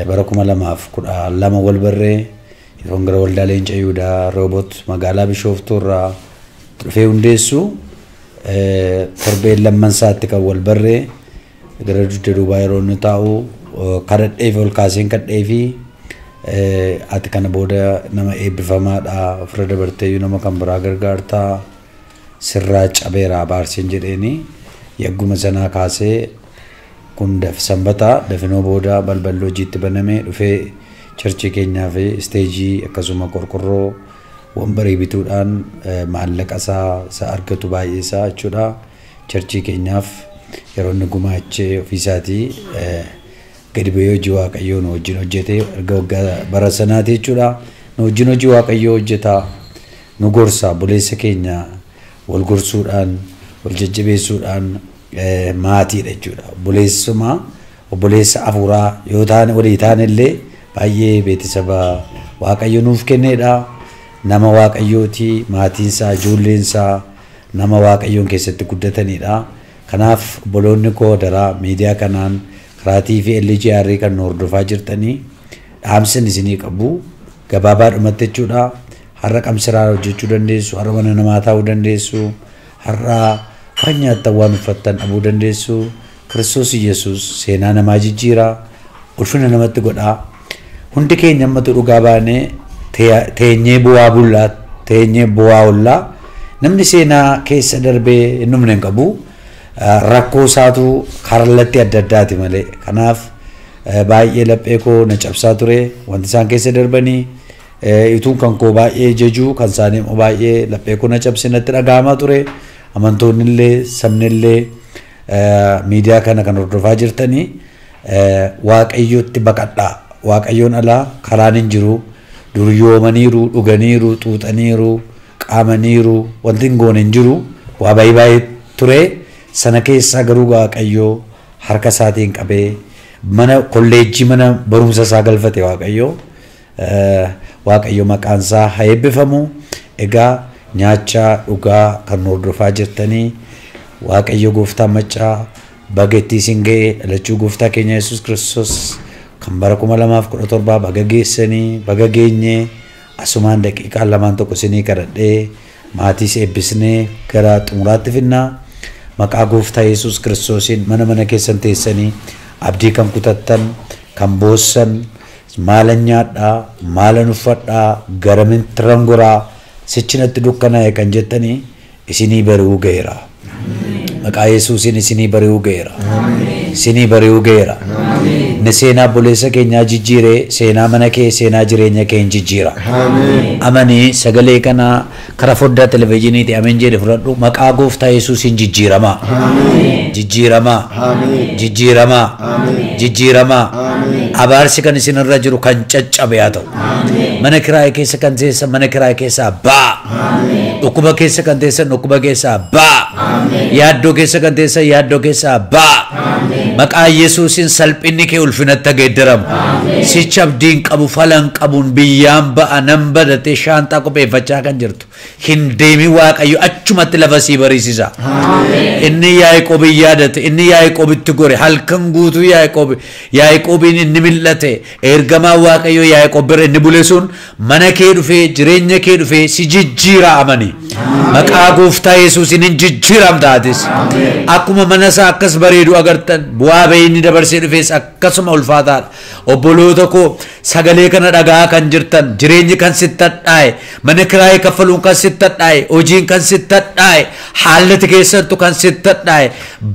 bara 2012 wal barree yeroon gara waldaa Leenca Yihudaa Roobot magaalaa Bishooftuu irraa dhufee hundeessu torbeen lamman isaatti kan wal barree gara dugda duubaa yeroo inni taa'u kadhadhee fi ol kaaseen kadhee fi ati kana booda nama eebbifamaadha ofirra dabarteeyyuu nama kan biraa gargaartaa sirraa cabeeraa baarsiin jedheeni yagguma sanaa kaasee kun sanbata dafinoo booda balballi hojiitti banamee dhufee churchii keenyaa fi isteejii akkasuma qorqorroo wambarii bituudhaan maallaqa isaa argatu baay'ee isaa jechuudha churchii keenyaaf yeroo inni gumaachee ofiisaatii gadi ba'ee hojii waaqayyoo nu wajjin hojjete erga waggaa bara sanaati jechuudha nu wajjin hojii waaqayyoo hojjetaa nu gorsa buleessa keenya wal gorsuudhaan wal jajjabeessuudhaan maatiidha jechuudha buleessuma obboleessa afuuraa yoo taane walii taane illee baay'ee beetisaba waaqayyo nuuf kenneedha nama waaqayyooti maatiinsaa ijoolleensaa nama waaqayyoon keessatti guddatanidha kanaaf obboloonni koo daraa miidiyaa kanaan karaatii fi LGR kan nu hordofaa jirtanii dhaamsan isinii qabu gabaabaadhumatti jechuudha har'a qamsiraa hojjechuu dandeessu har'a mana namaa taa'uu dandeessu har'a waan nyaattan waan uffattan dhabuu dandeessu Kiristoos Yesuus seenaa namaa jijjiira ulfina namatti godhaa hundi keenya ammatu dhugaa baanee teenyee bu'aa bullaa teenyee bu'aa ollaa namni seenaa keessa darbee innumne hin qabu rakkoo isaatu karallatti adda addaati malee kanaaf baay'ee laphee koo na cabsaa ture wanti isaan keessa darbanii ituun kan koo baay'ee jajuu kan isaanii immoo baay'ee laphee koo na cabsinatti dhaga'amaa ture amantoonni illee sabni illee miidiyaa kana kan hordofaa jirtanii waaqayyotti baqadhaa waaqayyoon alaa karaan hin jiru duryoomaniiru dhuganiiru xuuxaniiru qaamaniiru wanti hin goone hin jiru waa baay'ee ture sana keessa garuu waaqayyoo harka isaatiin qabee mana kolleejjii mana barumsa isaa galfate waaqayyoo maqaan isaa haa eebbifamu egaa nyaacha dhugaa kan hordofaa jirtanii waaqayyo gooftaa maccaa bageettii isin ga'e dhalachuu gooftaa keenya Yesuus Kiristoos kan bara 2017 baga geessanii baga geenye asumaan daqiiqaa lamaan tokko isinii kadhadhee maatiis eebbisnee gara xumuraatti finnaa maqaa gooftaa Yesuus Kiristoosiin mana keessan teessanii abdii kan kutattan kan boossan maalan nyaadhaa maalan uffadhaa garamin tirangoraa sichinatti dukkanaa'e kan jettanii isinii bari'uu ga'eera maqaa Yesuusiin isinii bari'uu ga'eera isinii bari'uu ga'eera ni seenaa buleessa keenyaa jijjiiree seenaa mana kee seenaa jireenya kee hin jijjiira amanii sagalee kana kara foddaa televezyiiniiti ameen jedhe fudhadhu maqaa gooftaa Yesuusiin jijjiiramaa jijjiiramaa jijjiiramaa jijjiiramaa abaarsi kan isinirra jiru kan caccabe haa ta'u mana kiraayee keessa kan teessan mana kiraayee keessaa baa dhukkuba keessa kan teessan dhukkuba keessaa baa yaaddoo keessa kan teessan yaaddoo keessaa baa maqaa Yesuusiin salphinni kee ulfinatti geeddaramu sicha abdiin qabu falan qabuun biyyaan ba'a nan badatee shaantaa qopheeffachaa kan jirtu hin deemin waaqayyo achumatti lafa sii bariisisa inni Yaaqoobiin yaadate inni Yaaqoobitti gore halkan guutuu Yaaqoobiin inni mil'ate ergamaa waaqayyo Yaaqoob bira inni bule sun mana kee dhufee jireenya kee dhufee si jijjiira amanii maqaa gooftaa Yesuusiin hin jijjiiramtaatis akkuma mana isaa akkas bareedu agartan bu'aa bahee inni dabarsee dhufees akkasuma ulfaataadha obboloota koo sagalee kana dhagaa kan jirtan jireenyi kan sitti hadhaa'e mana kiraayee kaffaluun kan sitti hadhaa'e hojiin kan sitti hadhaa'e haalli keessattu kan sitti hadhaa'e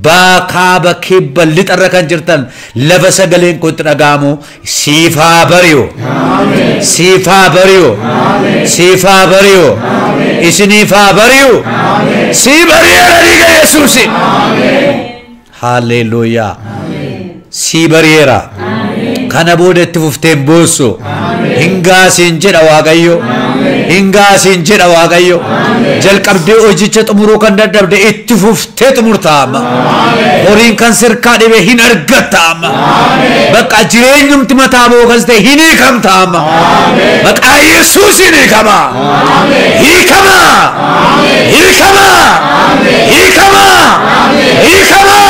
baakaaba kibba lixarra kan jirtan lafa sagaleen koo itti dhaga'amu siifaa bari'u siifaa bari'u siifaa bari'u isiniifaa bari'u sii bari'eera dhiiga Yesuusi haalleluuyaa sii bari'eera kana booda itti fufteen boossu Hingaasin jedha Waaqayyo. Hingaasin jedha Waaqayyo. Jalqabdee hojicha xumuruu kan dadhabde itti fuftee xumurtaama. Horiin kan sirkaa dhibe hin argattaama. Bakka jireenyumti mataa bookas ta'e hin hiikamtaama. Maqaa Yesuusin hiikama. Hiikama. Hiikama. Hiikama. Hiikama.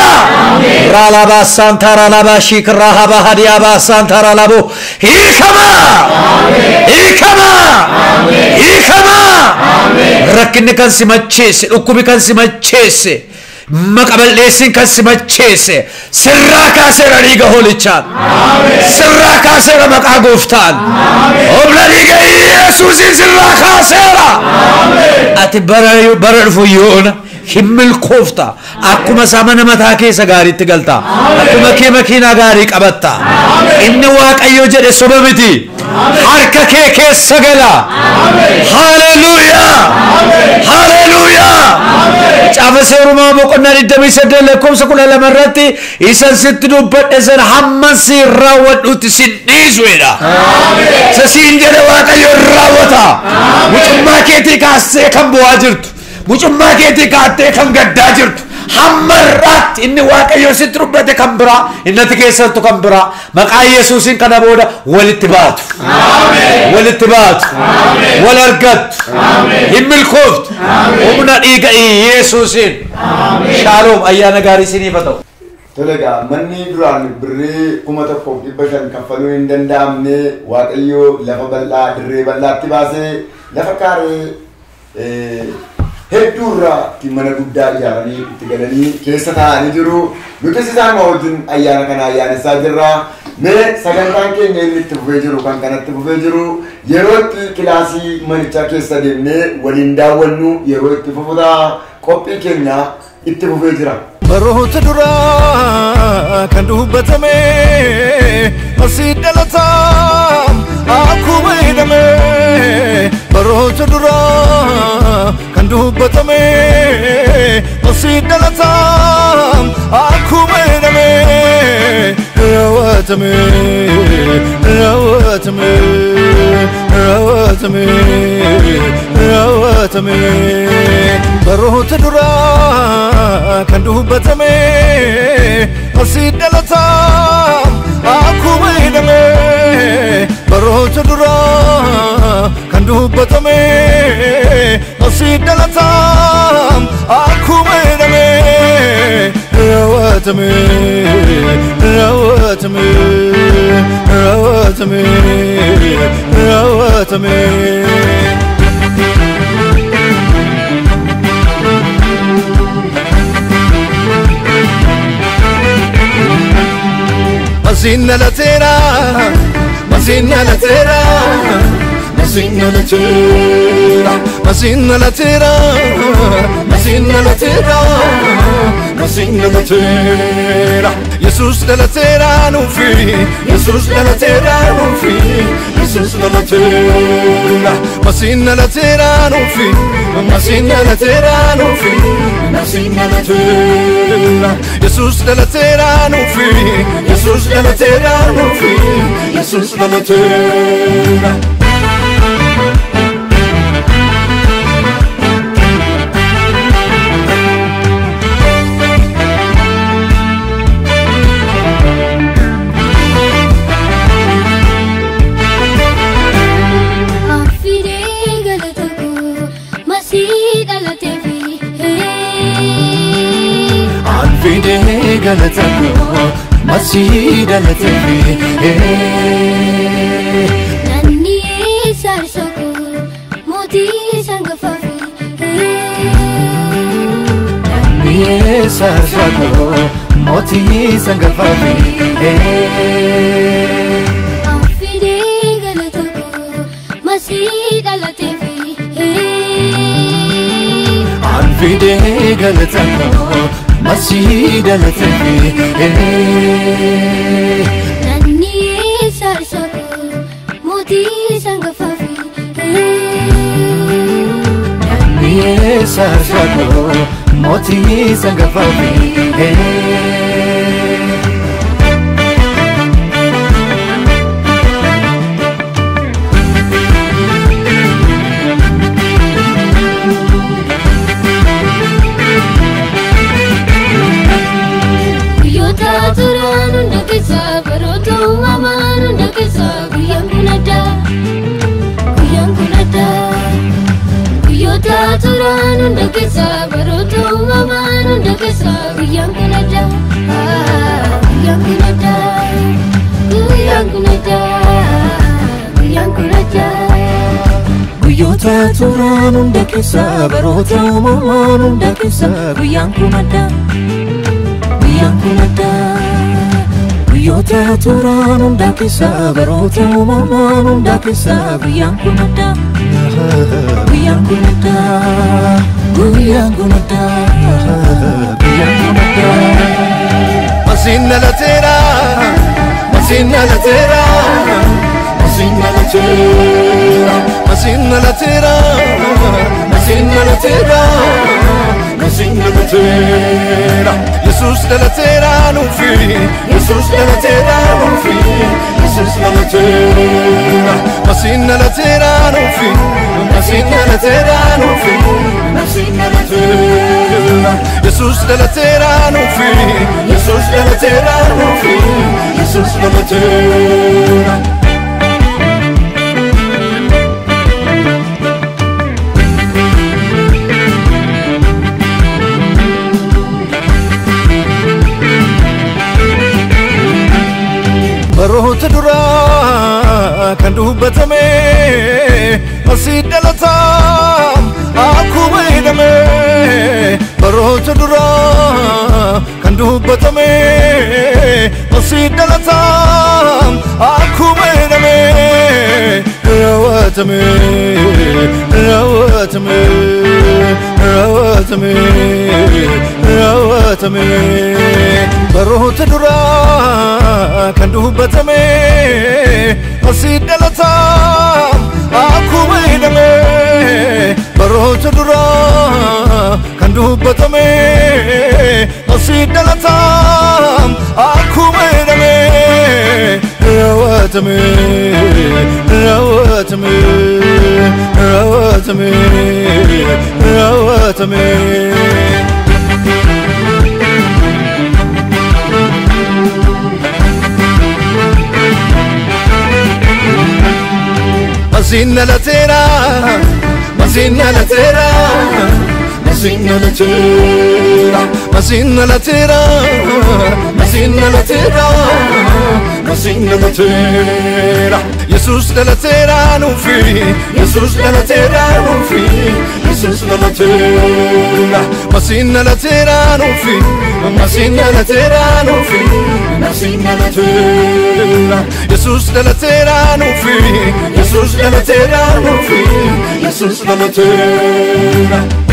Raalaba Santara laba Shikra haba Hadiaba Santara labo. Hiikama. Hiikama. Hiikama. Rakkinni kan si macheesse, dhukkubi kan si macheesse, maqaballeessin kan si macheesse, sirraa kaaseera dhiiga hoolichaan, sirraa kaaseera maqaa gooftaan, humna dhiiga Yesuusin sirraa kaaseera. Ati bara dhufu yoona hin milkoofta, akkuma saamana mataa keessa gaariitti galta, akkuma kee makiinaa gaarii qabatta. Inni Waaqayyo jedhe soba miti. Harka kee keessa gala. Haleluuyaa. Haleluuyaa. Caafa seerumaa boqonnaa 28 lakkoofsa 12 irratti isan sitti dubbadhe sana hamma si raawwadhutti sin dhiisuudha. Sasiin jedhe Waaqayyo raawwata. Mucummaa keetii kaastee kan bu'aa jirtu. Mucummaa keetii kaattee kan gaddaa jirtu. Hammarraatti inni Waaqayyo sitti dubbate kan biraa, innati keessattu kan biraa. Maqaa Yesuusin kana booda walitti baatu. Walitti baatu. Wal argattu. Hin milkooftu. Humna dhiiga Yesuusin. Shaaloom ayyaana gaarii isiniif haa ta'u. Tolega manni duraan birrii 1,500 kaffaluu hin danda'amne Waaqayyo lafa bal'aa dirree bal'aatti baasee lafa kaaree hedduurraa mana guddaa ijaaranii itti galanii keessa taa'anii jiru. Nutis isaan wajjin ayyaana kana ayyaanessaa jirra. Mee sagantaan keenya inni itti fufee jiru kan kanatti fufee jiru yeroo itti kilaasii manichaa keessa deemnee waliin daawwannu yeroo itti fufuudha qophii keenya itti fufee jira. Baroota duraa kan dubbatame asii dhalataa akkuma hidhame. Baroota duraa kan dubbatame asii dhalataa akkuma hidhame. Raawwatame raawwatame raawwatame raawwatame. Baroota duraa kan dubbatame asii dhalataa akkuma hidhame. Baroota duraa kan dubbatame asii dhalataa akkuma hidhame. Raawwatame raawwatame raawwatame raawwatame. Masina la tera, masina la tera, masina la tera, masina la tera, masina la tera, masina la tera. Jesus de la tera nufi, Jesus de la tera nufi, Jesus de la tera, masina la tera nufi, masina la tera nufi, masina la tera. Jesus de la tera nufi, Jesus de la tera nufi, Jesus de la tera. Galatako masih dalativi Nani sarsoku moti sangafafi Nani sarsoku moti sangafafi Afide galatako masih dalativi Anfide galatako masih dalativi Nani sarsoku moti sangafafi Nani sarsoku moti sangafafi hunda keessa baroota uumamaan hunda keessa guyyaan kun addaa guyyaan kun addaa guyyaan kun addaa guyyaan kun addaa guyyoota turaan hunda keessa baroota uumamaan hunda keessa guyyaan kun addaa guyyaan kun addaa guyyoota turaan hunda keessa baroota uumamaan hunda keessa guyyaan kun addaa guyyaan kun addaa guyyaan kun addaa guyyaan kun addaa Masinna la tera Masinna la tera Masinna la tera Masinna la tera Masinna la tera Masinna la tera Jesus de la tera non fi Jesus de la tera non fi Jesus de la tera Masinna la tera non fi Masinna la tera non fi Masinna la tera Jesus de la tera non fi Jesus de la tera non fi Jesus de la tera Baroota duraa kan dubbatame asii dhalataa akkuma hidhame baroota duraa kan dubbatame asii dhalataa akkuma hidhame raawwatame raawwatame raawwatame raawwatame baroota duraa kan dubbatame asii dhalataa akkuma hidhame baroota duraa kan dubbatame asii dhalataa akkuma hidhame raawwatame raawwatame raawwatame raawwatame Masinna la tera Masinna la tera Masinna la tera Masinna la tera Masinna la tera Masinna la tera Jesus de la tera non fi Jesus de la tera non fi Jesus de la tera Masinna la tera non fi Masinna la tera non fi Masinna la tera Jesus de la tera non fi Jesus de la tera non fi Jesus de la tera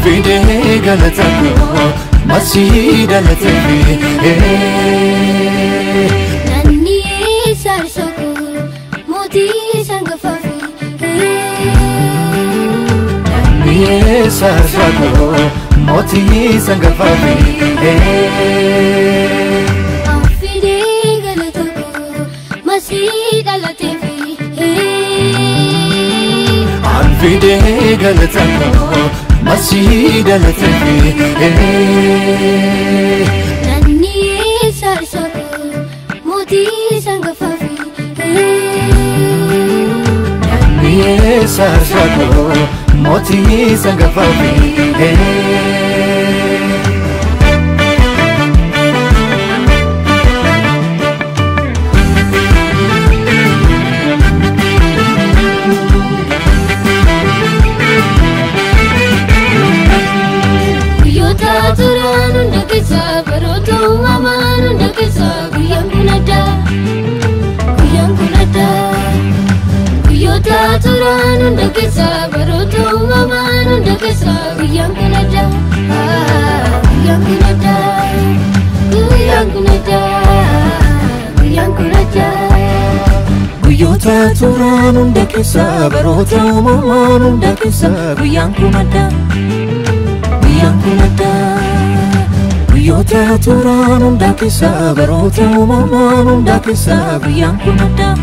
Fide galatako masida la tevi Nanni sarsako moti sangafafi Nanni sarsako moti sangafafi Afide galatako masida la tevi Fide galatako masida la tevi Nanni sarsako moti sangafafi Nanni sarsako moti sangafafi turaan hunda keessa baroota uumamaan hunda keessa guyyaan kun addaa guyyaan kun addaa guyyoota turaan hunda keessa baroota uumamaan hunda keessa guyyaan kun addaa guyyaan kun addaa guyyaan kun addaa guyyaan kun addaa guyyoota turaan hunda keessa baroota uumamaan hunda keessa guyyaan kun addaa guyyaan kun addaa Guyyoota turaan hundaa keessa baroota uumamaan hundaa keessa guyyaan kun addaa.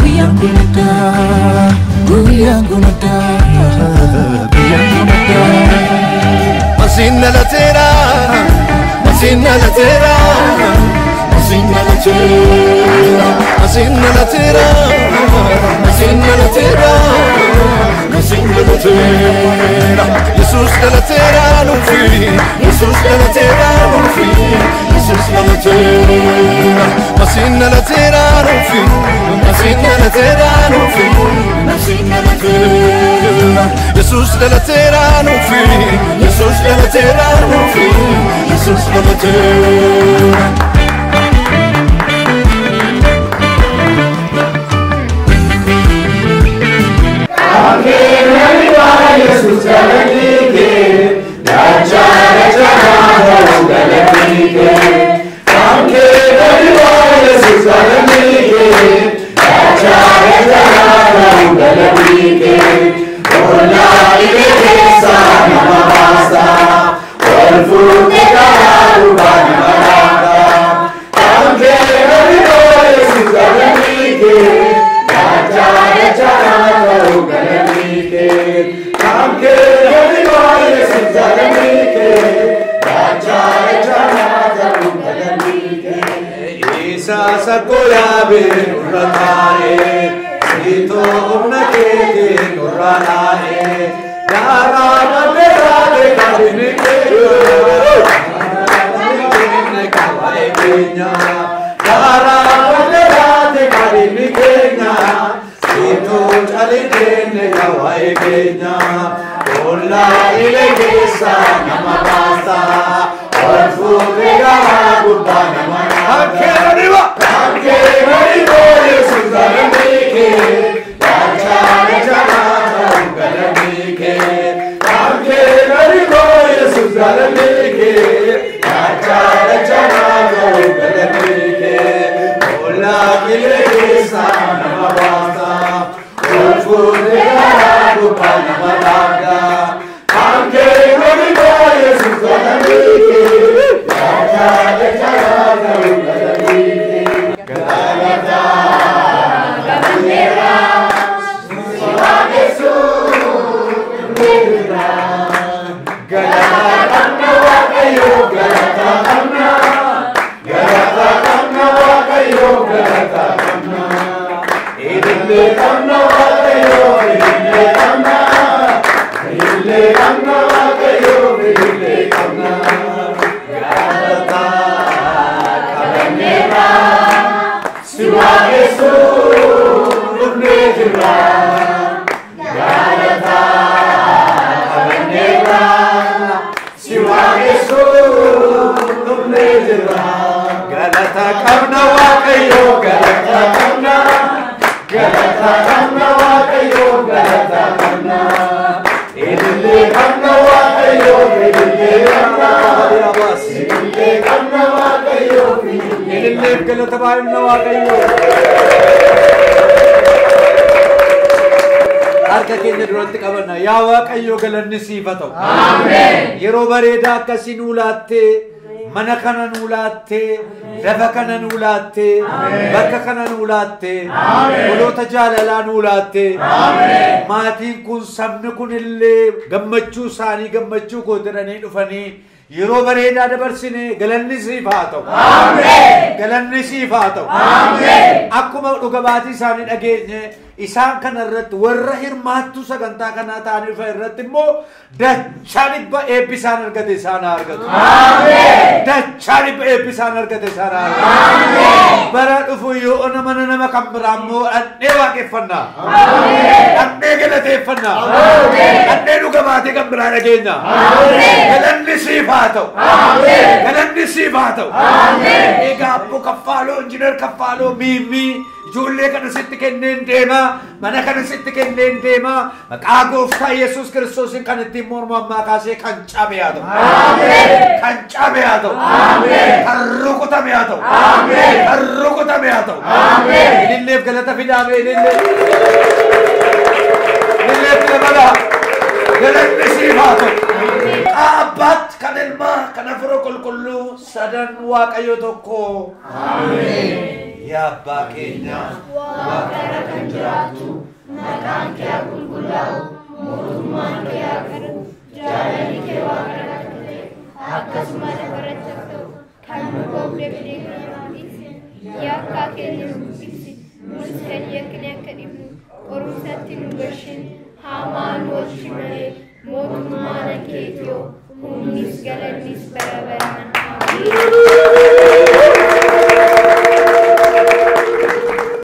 Guyyaan kun addaa. Guyyaan kun addaa. Guyyaan kun addaa. Masiina lateera. Masiina lateera. Masiina lateera. Masiina lateera. Masiina lateera. Masiina lateera. Jesus lateera nufi. Jesus lateera nufi. Jesus lateera. Masiina lateera nufi. Masiina lateera nufi. Masiina lateera. Jesus lateera nufi. Jesus lateera nufi. Jesus lateera. Jesus galanike, dacha dacha galanike. Kamke dariwa Jesus galanike, dacha dacha galanike. Ola ileke sana masta, olfu ke karu bani marada. Kamke dariwa Jesus galanike, dacha dacha galanike. Kamke dariwa Jesus galanike, dacha dacha galanike. Isa sakoya be uratae, sito umnake uranae. Dara madera de kabinike, kabinike kawae kenya. Dara madera de kabinike na, sito chale kenya kawae kenya. Ola ileke sana mabasta, olfu vega gubana mana. Kamke dariwa Jesus galanike, dacha dacha galanike. Kamke dariwa Jesus galanike, dacha dacha galanike. Ola ileke sana mabasta, olfu vega gubana mana. Kamke dariwa Jesus galanike, dacha dacha galanike. Galata, Galanera, Siva Yesus, Nira. Galata kamna wakayo, Galata kamna, Galata kamna wakayo, Galata kamna. Idille kamna wakayo, idille kamna, idille kamna wakayo, idille kamna. Galata, Galanera. Siva Yesus, Nira. Galata, Galanera. Siva Yesus, Nira. Galata kamna wakayo, Galata kamna. Galata kamna wakayo, Galata kamna. Idille kamna wakayo, idille kamna. Idille kamna wakayo, idille galata kamna wakayo. Harka keenya duratti qabanna. Yaa Waaqayyo galanni siif haa ta'u. Ameen. Yeroo bareedaa akkasii nuu laattee, mana kana nuu laattee, lafa kana nuu laattee, bakka kana nuu laattee, holoota jaalalaa nuu laattee. Maatiin kun sabni kun illee gammachuu isaanii gammachuu koo jedhanii dhufanii yeroo bareedaa dabarsine galanni siif haa ta'u. Galanni siif haa ta'u. Akkuma dhuga baatii isaanii dhageenye isaan kana irratti warra hirmaattuu sagantaa kanaa ta'anii dhufa irratti immoo dachaa dhibba eebbisaan argate isaan argatu. Dachaa dhibba eebbisaan argate isaan argatu. Bara dhufu yoo nama kan biraa immoo dhannee waaqeffannaa. Dhannee galateeffannaa. Dhannee dhuga baatee kan biraa dhageenya. Galanni siif haa ta'u. Galanni siif haa ta'u. Egaa abbo Kaffaaloo, injiinar Kaffaaloo, Miimii ijoollee kana sitti kenneen deema, mana kana sitti kenneen deema. Maqaa Gooftaa Yesuus Kiristoosin kan ittiin morma ammaa kaasee kan cabe haa ta'u. Kan cabe haa ta'u. Kan rukutame haa ta'u. Kan rukutame haa ta'u. Ililleef galata fidaame ililleef. Ililleef galanni siif haa ta'u. Abat kan ilma kan afro kulkullu sadan waaqayyo tokko. Amen. Ya abbaa keenya Waaqarra kan jiraatu maqaan kee qulqullaa'u mootummaan kee haa dhufu jaalalli kee waaqarra kan ta'e akkasuma lafarratti haa ta'u kan nu goofne yakka keenya nuuf ibsi nus kan yakkine akka dhibnu qorumsatti nu galchin hamaan wajji malee mootummaan keetiyoo humnis galannis bara baraan.